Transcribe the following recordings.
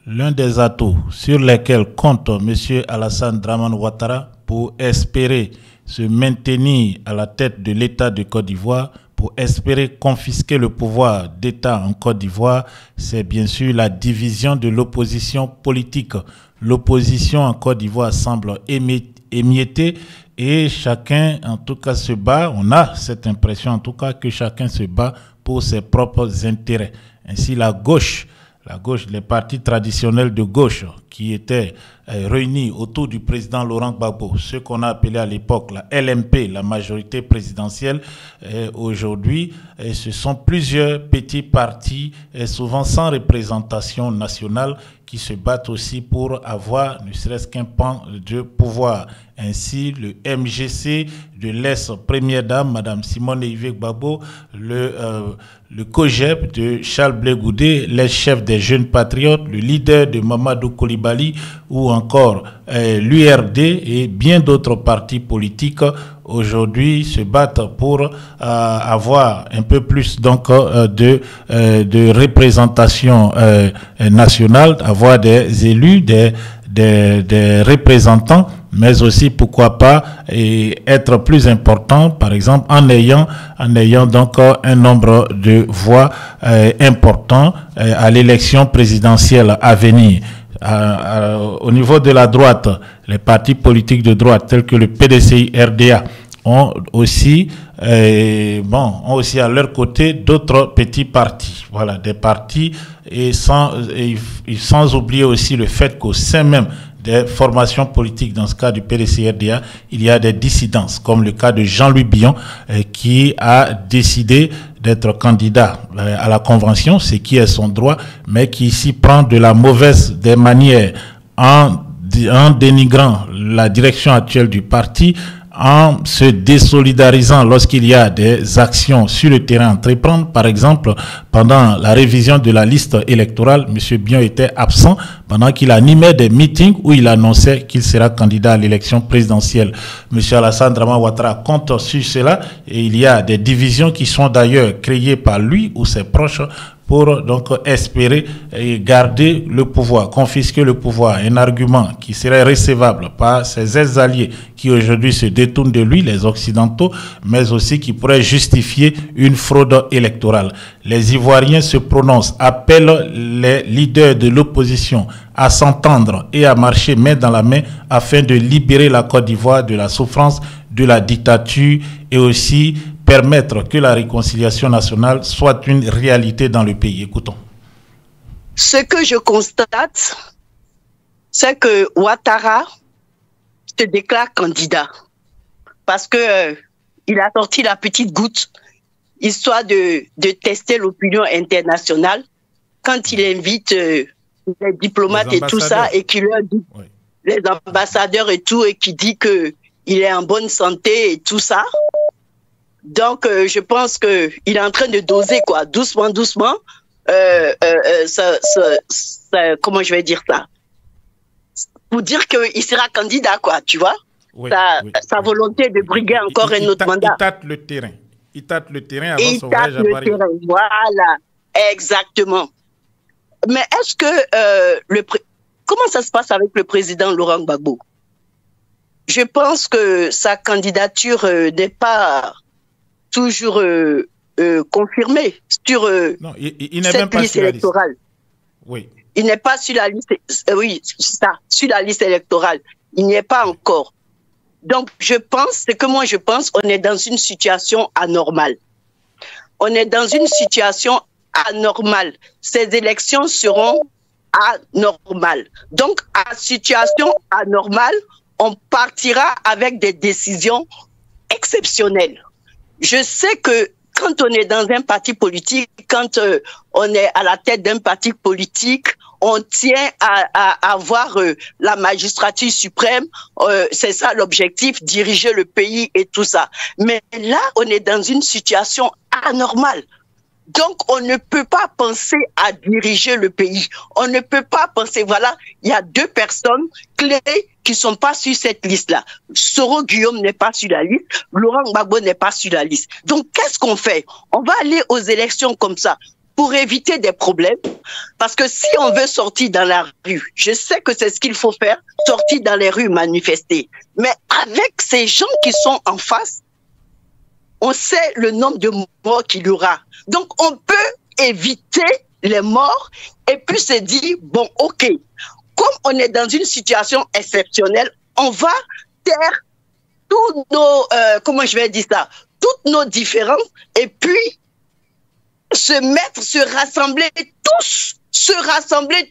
l'un des atouts sur lesquels compte M. Alassane Dramane Ouattara pour espérer se maintenir à la tête de l'État de Côte d'Ivoire, pour espérer confisquer le pouvoir d'État en Côte d'Ivoire, c'est bien sûr la division de l'opposition politique. L'opposition en Côte d'Ivoire semble émiettée et chacun, en tout cas, se bat. On a cette impression, en tout cas, que chacun se bat pour ses propres intérêts. Ainsi, la gauche, les partis traditionnels de gauche qui étaient réunis autour du président Laurent Gbagbo, ce qu'on a appelé à l'époque la LMP, la majorité présidentielle, aujourd'hui, ce sont plusieurs petits partis, souvent sans représentation nationale, qui se battent aussi pour avoir ne serait-ce qu'un pan de pouvoir. Ainsi, le MGC de l'ex-première dame, Mme Simone Veil Gbagbo, le COGEP de Charles Blé Goudé, l'ex-chef des jeunes patriotes, le leader de Mamadou Coulibaly, ou encore l'URD et bien d'autres partis politiques aujourd'hui se battent pour avoir un peu plus donc de représentation nationale, avoir des élus, des représentants, mais aussi pourquoi pas être plus important, par exemple en ayant donc un nombre de voix important à l'élection présidentielle à venir. Au niveau de la droite, les partis politiques de droite tels que le PDCI-RDA ont aussi à leur côté d'autres petits partis. Voilà, des partis et sans oublier aussi le fait qu'au sein même des formations politiques, dans ce cas du PDCI-RDA, il y a des dissidences, comme le cas de Jean-Louis Billon, qui a décidé d'être candidat à la convention, ce qui est son droit, mais qui ici prend de la mauvaise des manières en dénigrant la direction actuelle du parti, en se désolidarisant lorsqu'il y a des actions sur le terrain à entreprendre. Par exemple, pendant la révision de la liste électorale, M. Bion était absent pendant qu'il animait des meetings où il annonçait qu'il sera candidat à l'élection présidentielle. M. Alassane Dramane Ouattara compte sur cela et il y a des divisions qui sont d'ailleurs créées par lui ou ses proches pour donc espérer garder le pouvoir, confisquer le pouvoir, un argument qui serait recevable par ses ex-alliés qui aujourd'hui se détournent de lui, les Occidentaux, mais aussi qui pourrait justifier une fraude électorale. Les Ivoiriens se prononcent, appellent les leaders de l'opposition à s'entendre et à marcher main dans la main afin de libérer la Côte d'Ivoire de la souffrance de la dictature et aussi permettre que la réconciliation nationale soit une réalité dans le pays. Écoutons. Ce que je constate, c'est que Ouattara se déclare candidat parce que il a sorti la petite goutte histoire de tester l'opinion internationale quand il invite les diplomates et tout ça et qu'il leur dit les ambassadeurs et tout et qui dit que il est en bonne santé et tout ça. Donc, je pense que il est en train de doser, quoi, doucement, doucement. Comment je vais dire ça? Pour dire qu'il sera candidat, quoi, tu vois? Sa volonté de briguer encore un autre mandat. Il tâte le terrain. Il tâte le terrain avant son voyage à Paris. Voilà, exactement. Mais est-ce que comment ça se passe avec le président Laurent Gbagbo? Je pense que sa candidature n'est pas toujours confirmé sur non, il n'est même pas liste sur électorale. Oui. Il n'est pas sur la liste, oui, ça, sur la liste électorale. Il n'y est pas encore. Donc, je pense, on est dans une situation anormale. On est dans une situation anormale. Ces élections seront anormales. Donc, à situation anormale, on partira avec des décisions exceptionnelles. Je sais que quand on est dans un parti politique, quand on est à la tête d'un parti politique, on tient à avoir la magistrature suprême. C'est ça l'objectif, diriger le pays et tout ça. Mais là, on est dans une situation anormale. Donc, on ne peut pas penser à diriger le pays. On ne peut pas penser, voilà, il y a deux personnes clés qui sont pas sur cette liste-là. Soro Guillaume n'est pas sur la liste, Laurent Gbagbo n'est pas sur la liste. Donc, qu'est-ce qu'on fait? On va aller aux élections comme ça. pour éviter des problèmes. Parce que si on veut sortir dans la rue, je sais que c'est ce qu'il faut faire, sortir dans les rues, manifester. Mais avec ces gens qui sont en face, on sait le nombre de morts qu'il y aura. Donc, on peut éviter les morts et puis se dire, bon, OK, comme on est dans une situation exceptionnelle, on va taire tous nos, comment je vais dire ça, toutes nos différences et puis se rassembler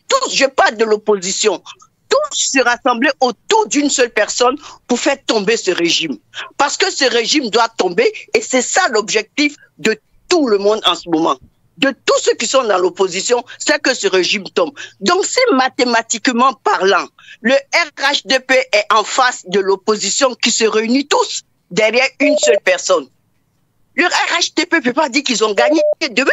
tous, je parle de l'opposition, tous se rassembler autour d'une seule personne pour faire tomber ce régime. Parce que ce régime doit tomber et c'est ça l'objectif de tout le monde en ce moment. De tous ceux qui sont dans l'opposition, c'est que ce régime tombe. Donc si mathématiquement parlant, le RHDP est en face de l'opposition qui se réunit tous derrière une seule personne, le RHDP ne peut pas dire qu'ils ont gagné demain.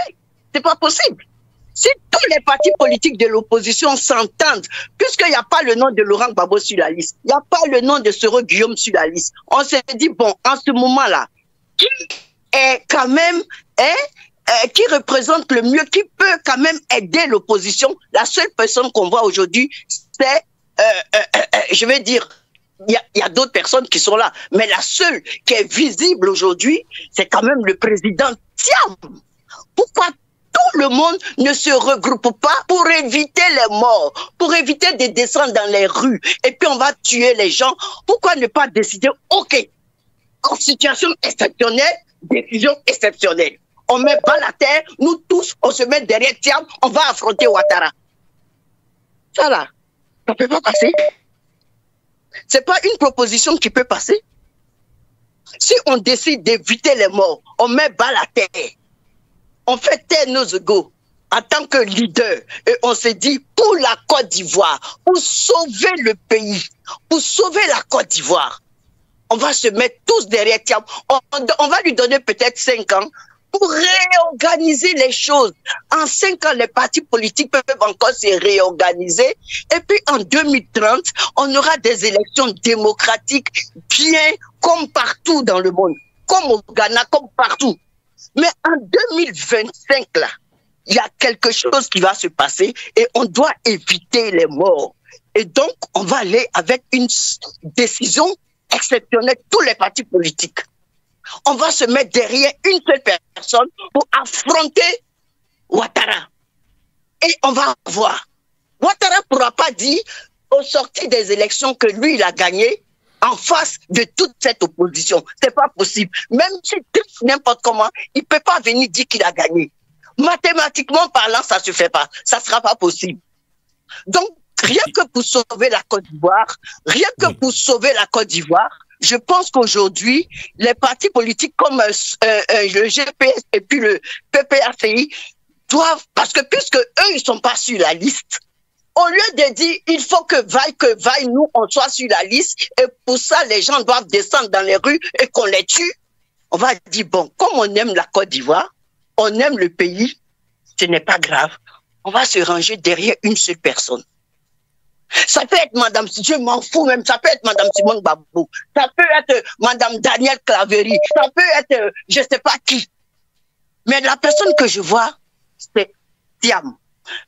C'est pas possible. Si tous les partis politiques de l'opposition s'entendent, puisqu'il n'y a pas le nom de Laurent Gbagbo sur la liste, il n'y a pas le nom de Soro Guillaume sur la liste, on s'est dit, bon, en ce moment-là, qui est quand même, qui représente le mieux, qui peut quand même aider l'opposition? La seule personne qu'on voit aujourd'hui, c'est, je vais dire, il y a d'autres personnes qui sont là, mais la seule qui est visible aujourd'hui, c'est quand même le président Thiam. Pourquoi tout le monde ne se regroupe pas pour éviter les morts, pour éviter de descendre dans les rues et puis on va tuer les gens? Pourquoi ne pas décider, OK, en situation exceptionnelle, décision exceptionnelle. On met bas la terre, nous tous, on se met derrière Thiam, on va affronter Ouattara. Ça là, ça ne peut pas passer. C'est pas une proposition qui peut passer. Si on décide d'éviter les morts, on met bas la terre. On fait taire nos égos en tant que leader. Et on se dit, pour la Côte d'Ivoire, pour sauver le pays, pour sauver la Côte d'Ivoire, on va se mettre tous derrière Thiam. On va lui donner peut-être 5 ans pour réorganiser les choses. En 5 ans, les partis politiques peuvent encore se réorganiser. Et puis en 2030, on aura des élections démocratiques bien comme partout dans le monde. Comme au Ghana, comme partout. Mais en 2025, là, il y a quelque chose qui va se passer et on doit éviter les morts. Et donc, on va aller avec une décision exceptionnelle, tous les partis politiques. On va se mettre derrière une seule personne pour affronter Ouattara. Et on va voir. Ouattara ne pourra pas dire au sortir des élections que lui, il a gagné en face de toute cette opposition. C'est pas possible. Même s'il triche n'importe comment, il ne peut pas venir dire qu'il a gagné. Mathématiquement parlant, ça ne se fait pas. Ça ne sera pas possible. Donc, rien que pour sauver la Côte d'Ivoire, je pense qu'aujourd'hui, les partis politiques comme le GPS et puis le PPACI doivent, parce que puisque eux, ils ne sont pas sur la liste, au lieu de dire, il faut que vaille, nous, on soit sur la liste, et pour ça, les gens doivent descendre dans les rues et qu'on les tue, on va dire, bon, comme on aime la Côte d'Ivoire, on aime le pays, ce n'est pas grave, on va se ranger derrière une seule personne. Ça peut être Madame, je m'en fous même, ça peut être Madame Simone Gbagbo, ça peut être Madame Danielle Claverie, ça peut être je ne sais pas qui. Mais la personne que je vois, c'est Thiam.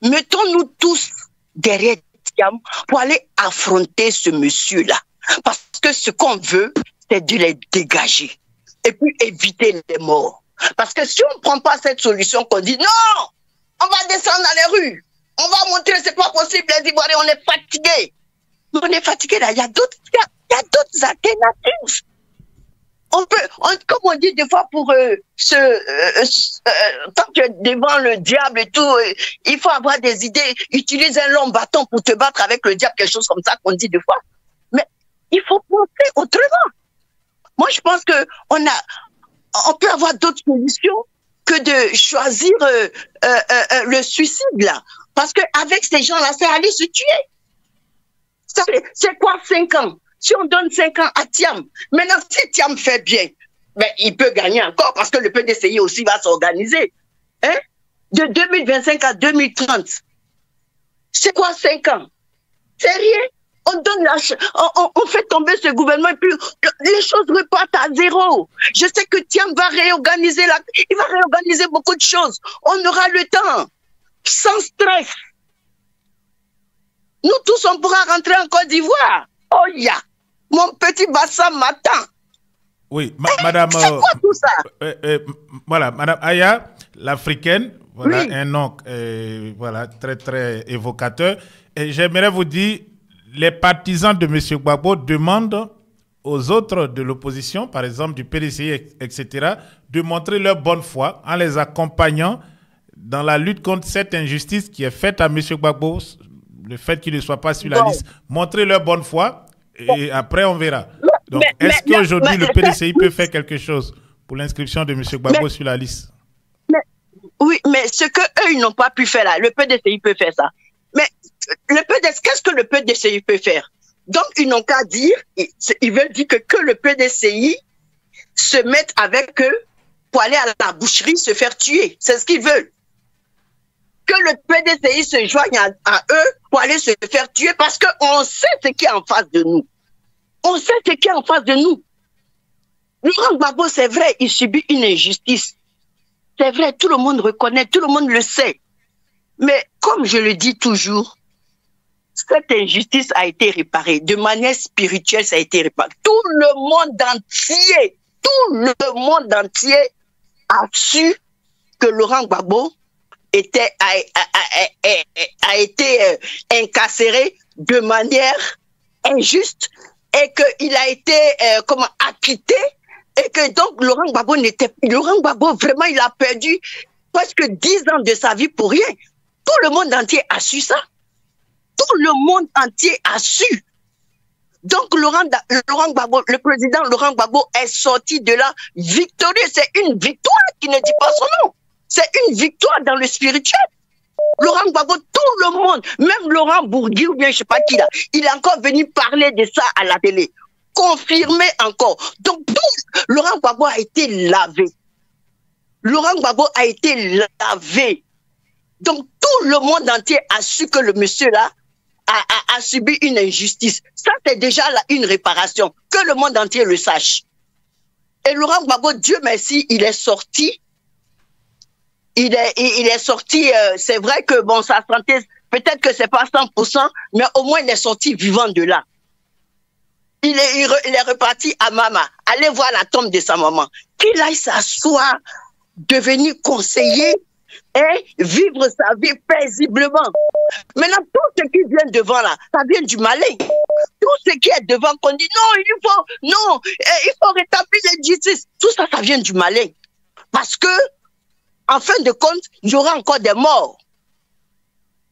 Mettons-nous tous derrière Thiam pour aller affronter ce monsieur-là. Parce que ce qu'on veut, c'est de les dégager. Et puis éviter les morts. Parce que si on ne prend pas cette solution qu'on dit, non, on va descendre dans les rues. On va montrer, c'est pas possible, les Ivoiriens, on est fatigués. On est fatigués là, il y a d'autres alternatives. On peut, comme on dit des fois pour tant que devant le diable et tout, il faut avoir des idées, utilise un long bâton pour te battre avec le diable, quelque chose comme ça qu'on dit des fois. Mais il faut penser autrement. Moi, je pense que on peut avoir d'autres solutions que de choisir le suicide là. Parce qu'avec ces gens-là, c'est aller se tuer. C'est quoi 5 ans? Si on donne 5 ans à Thiam, maintenant si Thiam fait bien, ben, il peut gagner encore parce que le PDCI aussi va s'organiser. Hein? De 2025 à 2030. C'est quoi 5 ans? C'est rien. On donne on fait tomber ce gouvernement et puis les choses repartent à zéro. Je sais que Thiam va réorganiser il va réorganiser beaucoup de choses. On aura le temps, sans stress. Nous tous, on pourra rentrer en Côte d'Ivoire. Oh ya, mon petit Bassam m'attend. Oui, madame. C'est quoi tout ça? Voilà, madame Aya, l'africaine. Voilà, oui. Un nom voilà, très, très évocateur. Et j'aimerais vous dire, les partisans de M. Gbagbo demandent aux autres de l'opposition, par exemple du PDCI, etc., de montrer leur bonne foi en les accompagnant dans la lutte contre cette injustice qui est faite à M. Gbagbo, le fait qu'il ne soit pas sur la liste. Montrer leur bonne foi et après on verra. Donc, est-ce qu'aujourd'hui le PDCI peut faire quelque chose pour l'inscription de M. Gbagbo sur la liste? Oui, mais ce qu'eux, ils n'ont pas pu faire là, le PDCI peut faire ça. Mais qu'est-ce que le PDCI peut faire? Donc, ils n'ont qu'à dire, ils veulent dire que le PDCI se mette avec eux pour aller à la boucherie se faire tuer. C'est ce qu'ils veulent. Que le PDCI se joigne à eux pour aller se faire tuer parce qu'on sait ce qui est en face de nous. On sait ce qui est en face de nous. Laurent Gbagbo, c'est vrai, il subit une injustice. C'est vrai, tout le monde reconnaît, tout le monde le sait. Mais comme je le dis toujours, cette injustice a été réparée. De manière spirituelle, ça a été réparé. Tout le monde entier a su que Laurent Gbagbo a été incarcéré de manière injuste et qu'il a été acquitté et que donc Laurent Gbagbo vraiment il a perdu presque 10 ans de sa vie pour rien. Tout le monde entier a su ça. Tout le monde entier a su. Donc Laurent Gbagbo, le président Laurent Gbagbo est sorti de là victorieux. C'est une victoire qui ne dit pas son nom. C'est une victoire dans le spirituel. Laurent Gbagbo, tout le monde, même Laurent Bourgui ou bien je sais pas qui là, il est encore venu parler de ça à la télé. Confirmé encore. Donc Laurent Gbagbo a été lavé. Laurent Gbagbo a été lavé. Donc tout le monde entier a su que le monsieur là a subi une injustice. Ça c'est déjà là une réparation. Que le monde entier le sache. Et Laurent Gbagbo, Dieu merci, il est sorti. Il est sorti, c'est vrai que bon, sa santé, peut-être que c'est pas 100%, mais au moins il est sorti vivant de là. Il est reparti à Mama, aller voir la tombe de sa maman. Qu'il aille s'asseoir, devenir conseiller et vivre sa vie paisiblement. Maintenant, tout ce qui vient devant là, ça vient du malin. Tout ce qui est devant qu'on dit il faut rétablir la justice. Tout ça, ça vient du malin. Parce que en fin de compte, il y aura encore des morts.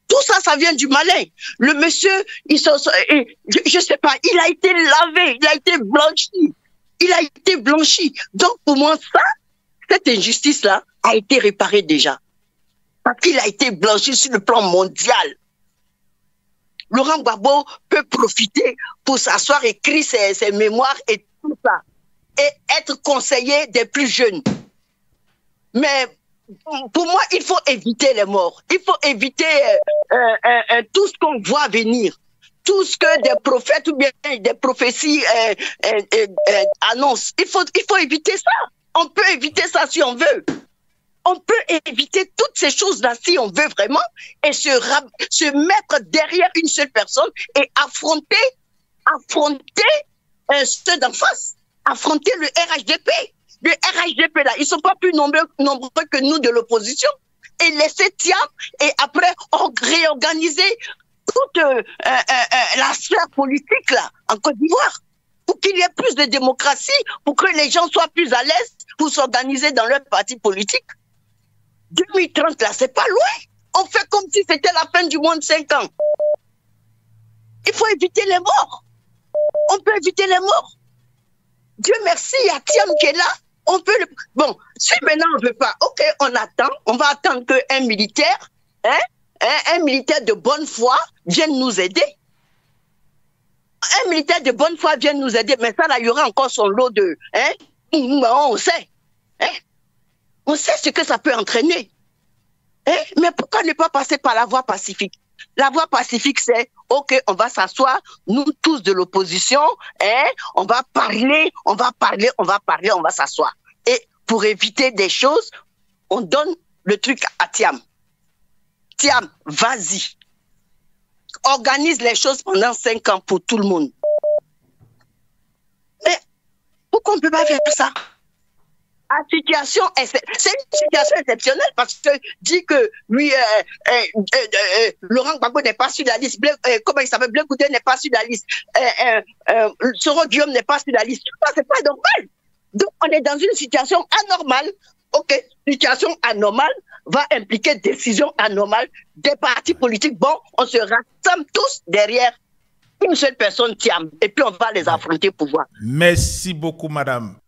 Tout ça, ça vient du malin. Le monsieur, je sais pas, il a été lavé, il a été blanchi. Il a été blanchi. Donc, pour moi, cette injustice-là a été réparée déjà. Parce qu'il a été blanchi sur le plan mondial. Laurent Gbagbo peut profiter pour s'asseoir, écrire ses mémoires et tout ça. Et être conseiller des plus jeunes. Mais pour moi, il faut éviter les morts. Il faut éviter tout ce qu'on voit venir. Tout ce que des prophètes ou bien des prophéties annoncent. Il faut éviter ça. On peut éviter ça si on veut. On peut éviter toutes ces choses-là si on veut vraiment et se mettre derrière une seule personne et affronter ceux d'en face. Affronter le RHDP. Le RHDP là, ils sont pas plus nombreux que nous de l'opposition. Et laisser Thiam et après réorganiser toute la sphère politique là en Côte d'Ivoire pour qu'il y ait plus de démocratie, pour que les gens soient plus à l'aise pour s'organiser dans leur parti politique. 2030 là, c'est pas loin. On fait comme si c'était la fin du monde 5 ans. Il faut éviter les morts. On peut éviter les morts. Dieu merci, il y a Thiam qui est là. On peut Bon, si maintenant on ne veut pas, ok, on attend. On va attendre qu'un militaire, un militaire de bonne foi vienne nous aider. Un militaire de bonne foi vienne nous aider. Mais ça, là, il y aura encore son lot de... on sait. On sait ce que ça peut entraîner. Mais pourquoi ne pas passer par la voie pacifique? La voie pacifique, c'est ok, on va s'asseoir, nous tous de l'opposition, hein, on va parler, on va s'asseoir. Et pour éviter des choses, on donne le truc à Thiam. Thiam, vas-y. Organise les choses pendant 5 ans pour tout le monde. Mais pourquoi on ne peut pas faire ça? C'est une situation exceptionnelle parce que dit que lui, Laurent Gbagbo n'est pas sur la liste, comment il s'appelle, Blé Goudé n'est pas sur la liste, Soro Guillaume n'est pas sur la liste. C'est pas normal. Donc on est dans une situation anormale. Ok, situation anormale va impliquer décision anormale des partis politiques. Bon, on se rassemble tous derrière une seule personne, Thiam, et puis on va les affronter pour voir. Merci beaucoup, madame.